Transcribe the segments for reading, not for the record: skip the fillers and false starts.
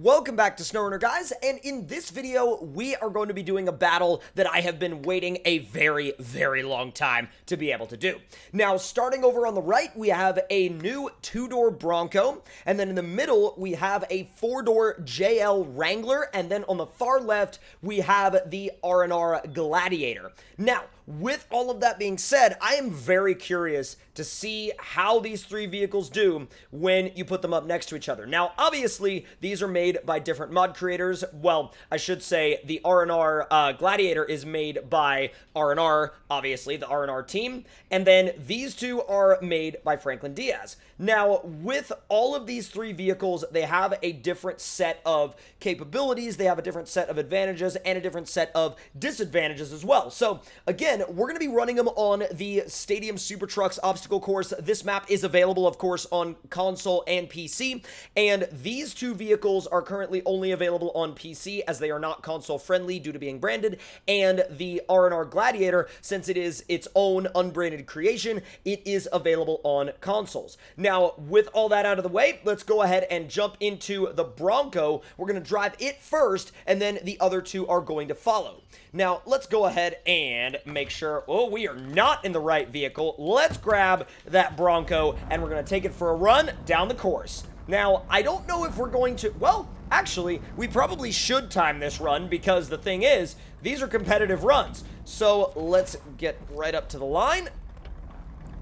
Welcome back to SnowRunner, guys, and in this video, we are going to be doing a battle that I have been waiting a very long time to be able to do. Now, starting over on the right, we have a new two-door Bronco, and then in the middle, we have a four-door JL Wrangler, and then on the far left, we have the R&R Gladiator. Now, with all of that being said, I am very curious to see how these three vehicles do when you put them up next to each other. Now, obviously, these are made by different mod creators. Well, I should say the R&R Gladiator is made by R&R, obviously, the R&R team, and then these two are made by Franklin Diaz. Now, with all of these three vehicles, they have a different set of capabilities, they have a different set of advantages, and a different set of disadvantages as well. So, again, we're going to be running them on the Stadium Super Trucks obstacle course. This map is available, of course, on console and PC, and these two vehicles are currently only available on PC as they are not console friendly due to being branded, and the R&R Gladiator, since it is its own unbranded creation, it is available on consoles. Now, with all that out of the way, let's go ahead and jump into the Bronco. We're going to drive it first, and then the other two are going to follow. Now, let's go ahead and make sure, oh, we are not in the right vehicle. Let's grab that Bronco, and we're going to take it for a run down the course. Now, I don't know if we're going to, well, actually, we probably should time this run because the thing is, these are competitive runs. So, let's get right up to the line.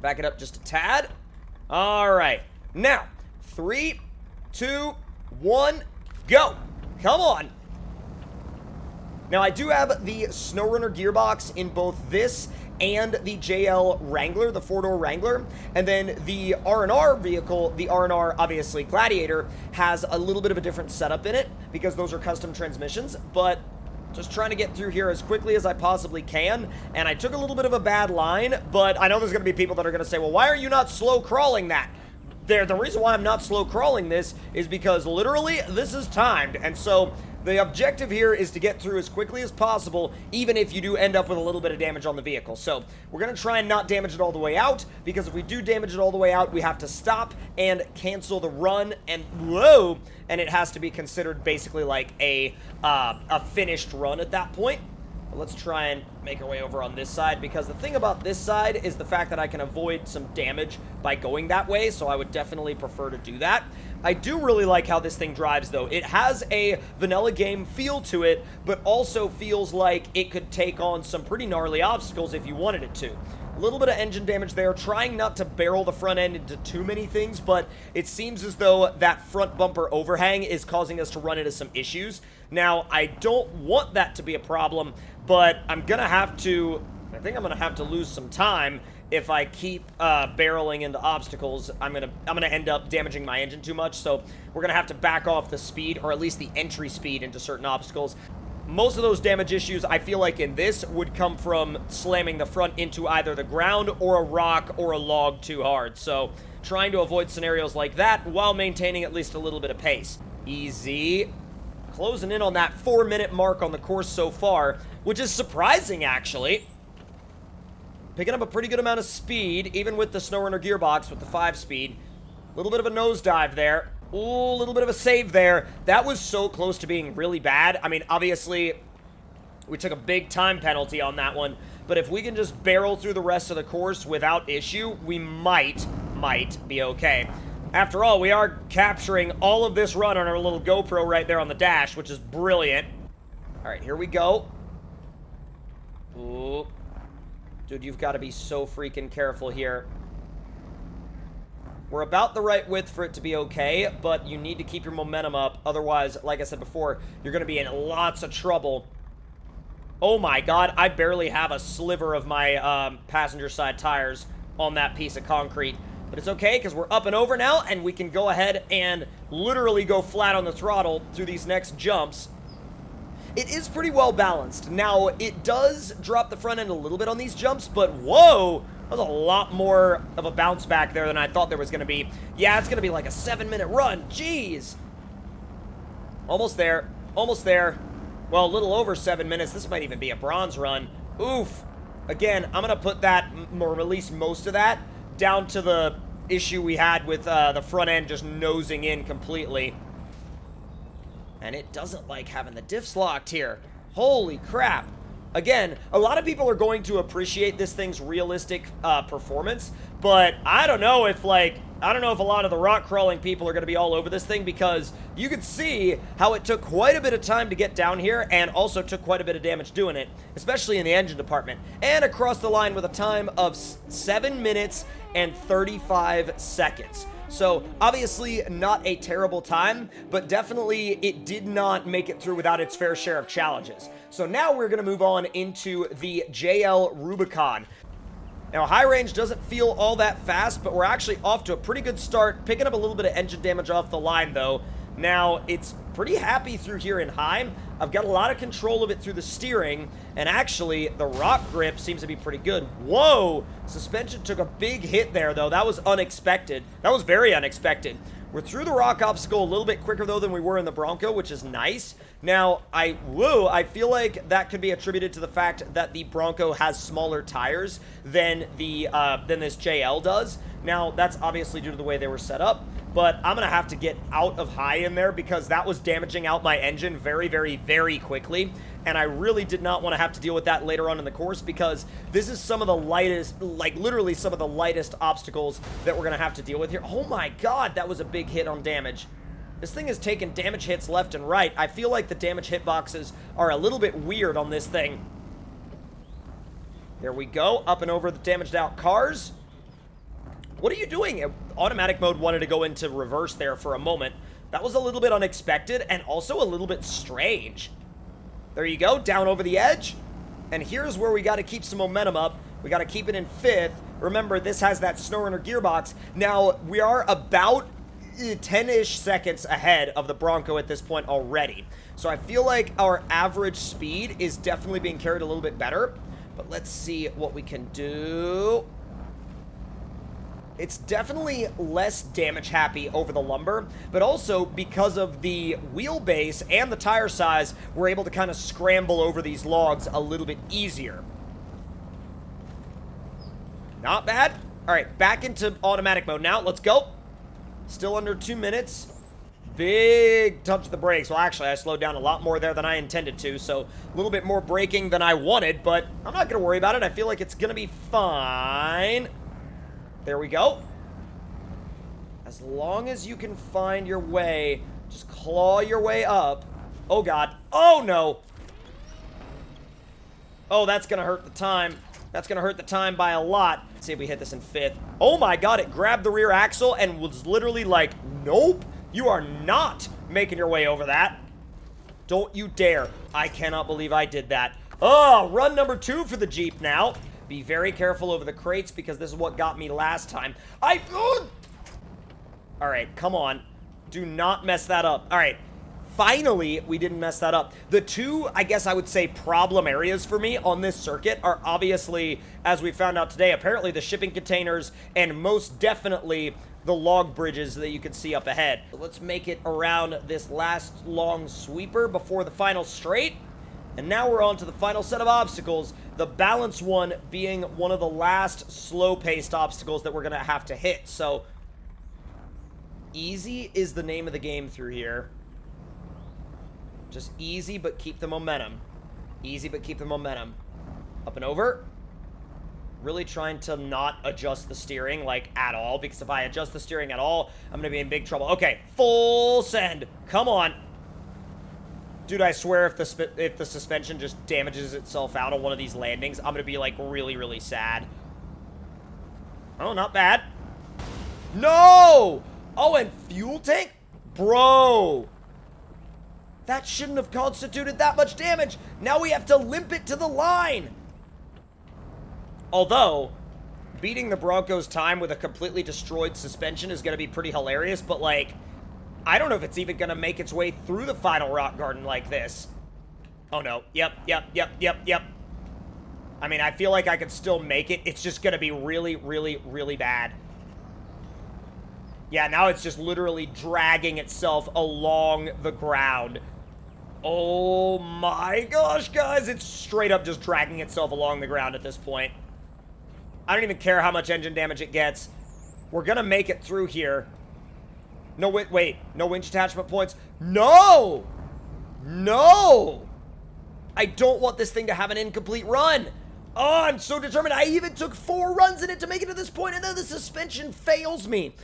Back it up just a tad. All right. Now, 3, 2, 1, go. Come on. Now, I do have the SnowRunner gearbox in both this and the JL Wrangler, the four-door Wrangler, and then the R&R vehicle, the R&R, obviously, Gladiator, has a little bit of a different setup in it because those are custom transmissions, but just trying to get through here as quickly as I possibly can, and I took a little bit of a bad line, but I know there's going to be people that are going to say, well, why are you not slow crawling that? The reason why I'm not slow crawling this is because literally this is timed, and so the objective here is to get through as quickly as possible, even if you do end up with a little bit of damage on the vehicle. So we're going to try and not damage it all the way out, because if we do damage it all the way out, we have to stop and cancel the run, and whoa, and it has to be considered basically like a finished run at that point. But let's try and make our way over on this side, because the thing about this side is the fact that I can avoid some damage by going that way, so I would definitely prefer to do that. I do really like how this thing drives, though. It has a vanilla game feel to it, but also feels like it could take on some pretty gnarly obstacles if you wanted it to. A little bit of engine damage there, trying not to barrel the front end into too many things, but it seems as though that front bumper overhang is causing us to run into some issues. Now, I don't want that to be a problem, but I'm gonna have to, I think I'm gonna have to lose some time if I keep barreling into obstacles. I'm gonna end up damaging my engine too much, so we're gonna have to back off the speed, or at least the entry speed into certain obstacles. Most of those damage issues, I feel like in this, would come from slamming the front into either the ground or a rock or a log too hard. So, trying to avoid scenarios like that while maintaining at least a little bit of pace. Easy. Closing in on that 4-minute mark on the course so far, which is surprising, actually. Picking up a pretty good amount of speed, even with the SnowRunner gearbox, with the 5-speed. A little bit of a nosedive there. Ooh, a little bit of a save there. That was so close to being really bad. I mean, obviously, we took a big time penalty on that one. But if we can just barrel through the rest of the course without issue, we might be okay. After all, we are capturing all of this run on our little GoPro right there on the dash, which is brilliant. All right, here we go. Ooh. Dude, you've got to be so freaking careful here. We're about the right width for it to be okay, but you need to keep your momentum up. Otherwise, like I said before, you're going to be in lots of trouble. Oh my god, I barely have a sliver of my passenger side tires on that piece of concrete. But it's okay, because we're up and over now, and we can go ahead and literally go flat on the throttle through these next jumps. It is pretty well balanced. Now, it does drop the front end a little bit on these jumps, but whoa! That was a lot more of a bounce back there than I thought there was going to be. Yeah, it's going to be like a 7-minute run. Jeez! Almost there. Almost there. Well, a little over 7 minutes. This might even be a bronze run. Oof! Again, I'm going to put that, or release most of that, down to the issue we had with the front end just nosing in completely. And it doesn't like having the diffs locked here. Holy crap. Again, a lot of people are going to appreciate this thing's realistic performance, but I don't know if, like, I don't know if a lot of the rock crawling people are going to be all over this thing, because you could see how it took quite a bit of time to get down here and also took quite a bit of damage doing it, especially in the engine department. And across the line with a time of 7 minutes and 35 seconds. So, obviously, not a terrible time, but definitely it did not make it through without its fair share of challenges. So now we're going to move on into the JL Rubicon. Now, high range doesn't feel all that fast, but we're actually off to a pretty good start, picking up a little bit of engine damage off the line, though. Now, it's pretty happy through here in high. I've got a lot of control of it through the steering, and actually, the rock grip seems to be pretty good. Whoa! Suspension took a big hit there, though. That was unexpected. That was very unexpected. We're through the rock obstacle a little bit quicker, though, than we were in the Bronco, which is nice. Now, I feel like that could be attributed to the fact that the Bronco has smaller tires than this JL does. Now, that's obviously due to the way they were set up, but I'm going to have to get out of high in there because that was damaging out my engine very, very, very quickly, and I really did not want to have to deal with that later on in the course because this is some of the lightest, like literally some of the lightest obstacles that we're going to have to deal with here. Oh my god, that was a big hit on damage. This thing is taking damage hits left and right. I feel like the damage hitboxes are a little bit weird on this thing. There we go, up and over the damaged out cars. What are you doing? Automatic mode wanted to go into reverse there for a moment. That was a little bit unexpected and also a little bit strange. There you go, down over the edge. And here's where we got to keep some momentum up. We got to keep it in 5th. Remember, this has that SnowRunner gearbox. Now, we are about 10-ish seconds ahead of the Bronco at this point already. So I feel like our average speed is definitely being carried a little bit better. But let's see what we can do. It's definitely less damage happy over the lumber, but also because of the wheelbase and the tire size, we're able to kind of scramble over these logs a little bit easier. Not bad. All right, back into automatic mode now. Let's go. Still under 2 minutes. Big touch of the brakes. Well, actually, I slowed down a lot more there than I intended to, so a little bit more braking than I wanted, but I'm not going to worry about it. I feel like it's going to be fine. There we go. As long as you can find your way, just claw your way up. Oh, God. Oh, no. Oh, that's going to hurt the time. That's going to hurt the time by a lot. Let's see if we hit this in 5th. Oh, my God. It grabbed the rear axle and was literally like, nope. You are not making your way over that. Don't you dare. I cannot believe I did that. Oh, run number 2 for the Jeep now. Be very careful over the crates because this is what got me last time. Alright, come on. Do not mess that up. Alright, finally, we didn't mess that up. The two, I guess I would say, problem areas for me on this circuit are obviously, as we found out today, apparently the shipping containers and most definitely the log bridges that you can see up ahead. Let's make it around this last long sweeper before the final straight. And now we're on to the final set of obstacles, the balance one being one of the last slow-paced obstacles that we're going to have to hit. So, easy is the name of the game through here. Just easy, but keep the momentum. Easy, but keep the momentum. Up and over. Really trying to not adjust the steering, like, at all, because if I adjust the steering at all, I'm going to be in big trouble. Okay, full send. Come on. Dude, I swear if the suspension just damages itself out on one of these landings, I'm gonna be, like, really, really sad. Oh, not bad. No! Oh, and fuel tank? Bro! That shouldn't have constituted that much damage. Now we have to limp it to the line. Although, beating the Bronco's time with a completely destroyed suspension is gonna be pretty hilarious, but, like, I don't know if it's even going to make its way through the final rock garden like this. Oh, no. Yep. I mean, I feel like I could still make it. It's just going to be really, really, really bad. Yeah, now it's just literally dragging itself along the ground. Oh, my gosh, guys. It's straight up just dragging itself along the ground at this point. I don't even care how much engine damage it gets. We're going to make it through here. No, wait, no winch attachment points. No! No! I don't want this thing to have an incomplete run. Oh, I'm so determined. I even took 4 runs in it to make it to this point, and then the suspension fails me.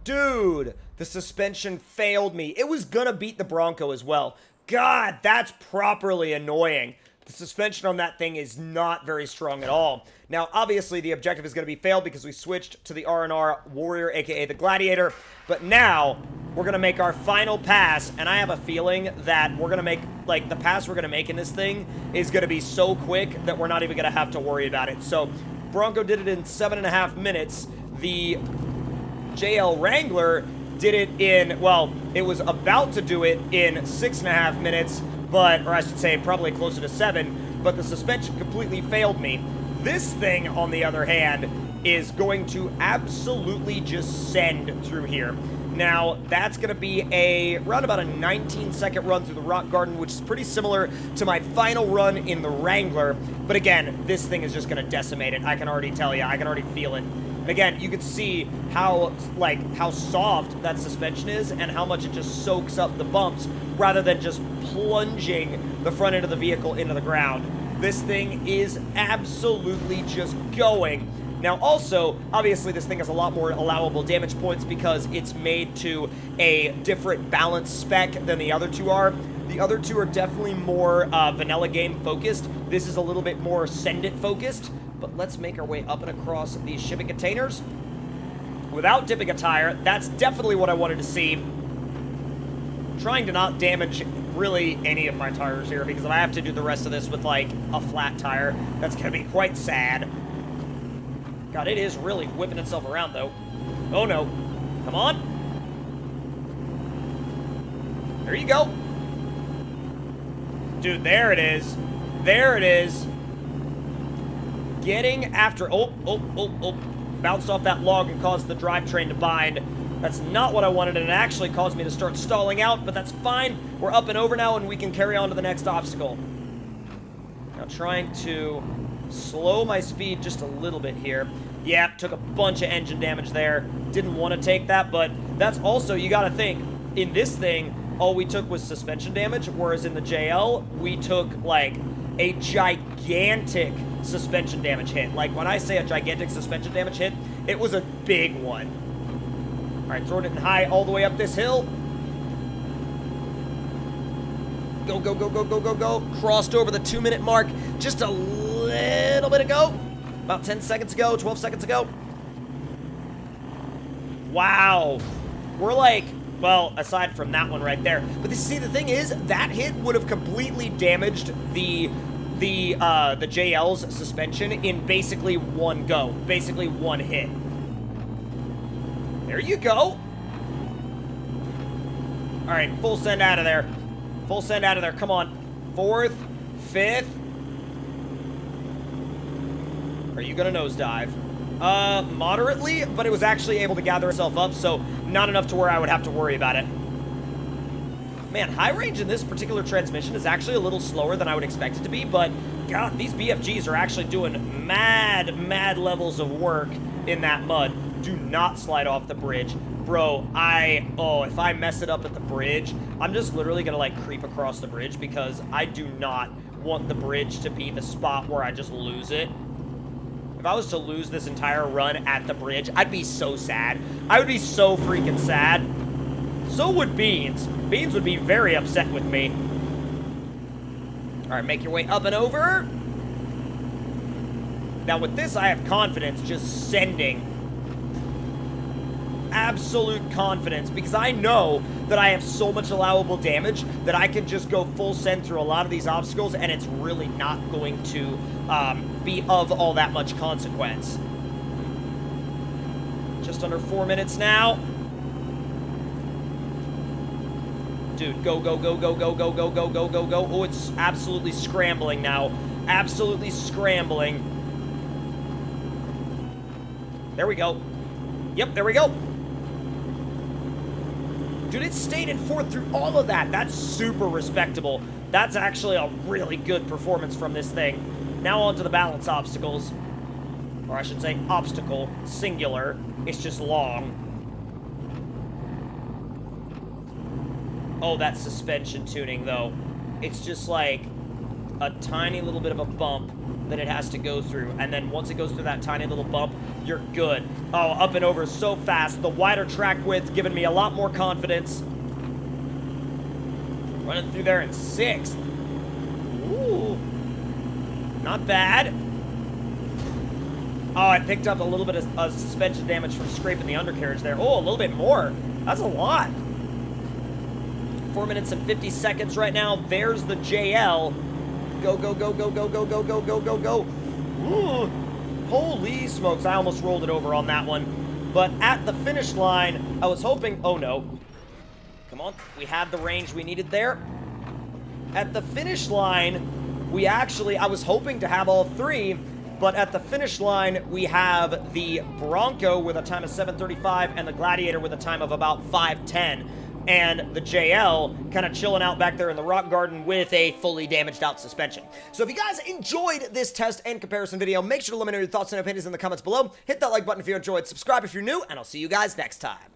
Dude, the suspension failed me. It was gonna beat the Bronco as well. God, that's properly annoying. The suspension on that thing is not very strong at all. Now, obviously, the objective is going to be failed because we switched to the R&R Warrior, aka the Gladiator. But now, we're going to make our final pass, and I have a feeling that we're going to make, like, the pass we're going to make in this thing is going to be so quick that we're not even going to have to worry about it. So, Bronco did it in 7.5 minutes. The JL Wrangler did it in, well, it was about to do it in 6.5 minutes, but, or I should say, probably closer to 7, but the suspension completely failed me. This thing, on the other hand, is going to absolutely just send through here. Now, that's going to be around about a 19-second run through the Rock Garden, which is pretty similar to my final run in the Wrangler. But again, this thing is just going to decimate it. I can already tell you. I can already feel it. And again, you can see how soft that suspension is and how much it just soaks up the bumps rather than just plunging the front end of the vehicle into the ground. This thing is absolutely just going. Now also, obviously this thing has a lot more allowable damage points because it's made to a different balance spec than the other two are. The other two are definitely more vanilla game focused. This is a little bit more send it focused. But let's make our way up and across these shipping containers without dipping a tire. That's definitely what I wanted to see. Trying to not damage really any of my tires here, because if I have to do the rest of this with like a flat tire, that's gonna be quite sad. God, it is really whipping itself around though. Oh no. Come on. There you go. Dude, there it is. There it is. Getting after, bounced off that log and caused the drivetrain to bind. That's not what I wanted, and it actually caused me to start stalling out, but that's fine. We're up and over now, and we can carry on to the next obstacle. Now trying to slow my speed just a little bit here. Yeah, took a bunch of engine damage there. Didn't want to take that, but that's also, you gotta think, in this thing, all we took was suspension damage, whereas in the JL, we took, like, a gigantic suspension damage hit. Like, when I say a gigantic suspension damage hit, it was a big one. Alright, throwing it in high all the way up this hill. Go, go, go, go, go, go, go. Crossed over the 2-minute mark just a little bit ago. About 10 seconds ago, 12 seconds ago. Wow. We're like, well, aside from that one right there. But see, the thing is, that hit would have completely damaged the JL's suspension in basically one go. Basically one hit. There you go. Alright, full send out of there. Full send out of there. Come on. 4th, 5th. Are you gonna nosedive? Moderately, but it was actually able to gather itself up, so not enough to where I would have to worry about it. Man, high range in this particular transmission is actually a little slower than I would expect it to be, but God, these BFGs are actually doing mad levels of work in that mud. Do not slide off the bridge. Bro, if I mess it up at the bridge, I'm just literally gonna like creep across the bridge because I do not want the bridge to be the spot where I just lose it. If I was to lose this entire run at the bridge, I'd be so sad. I would be so freaking sad. So would Beans. Beans would be very upset with me. Alright, make your way up and over. Now with this, I have confidence just sending. Absolute confidence, because I know that I have so much allowable damage that I can just go full send through a lot of these obstacles and it's really not going to be of all that much consequence. Just under 4 minutes now. Dude, go, go, go, go, go, go, go, go, go, go, go. Oh, it's absolutely scrambling now. Absolutely scrambling. There we go. Yep, there we go. Dude, it stayed in 4th through all of that. That's super respectable. That's actually a really good performance from this thing. Now on to the balance obstacles. Or I should say obstacle, singular. It's just long. Oh, that suspension tuning, though. it's just like a tiny little bit of a bump that it has to go through, and then once it goes through that tiny little bump, you're good. Oh, up and over so fast. The wider track width giving me a lot more confidence. Running through there in 6th. Ooh. Not bad. Oh, I picked up a little bit of suspension damage from scraping the undercarriage there. Oh, a little bit more. That's a lot. 4 minutes and 50 seconds right now. There's the JL. Go, go, go, go, go, go, go, go, go, go, go. Ooh. Holy smokes, I almost rolled it over on that one. But at the finish line, I was hoping... Oh, no. Come on. We had the range we needed there. At the finish line, we actually... I was hoping to have all 3... But at the finish line, we have the Bronco with a time of 7:35 and the Gladiator with a time of about 5:10. And the JL kind of chilling out back there in the rock garden with a fully damaged out suspension. So if you guys enjoyed this test and comparison video, make sure to let me know your thoughts and opinions in the comments below. Hit that like button if you enjoyed, subscribe if you're new, and I'll see you guys next time.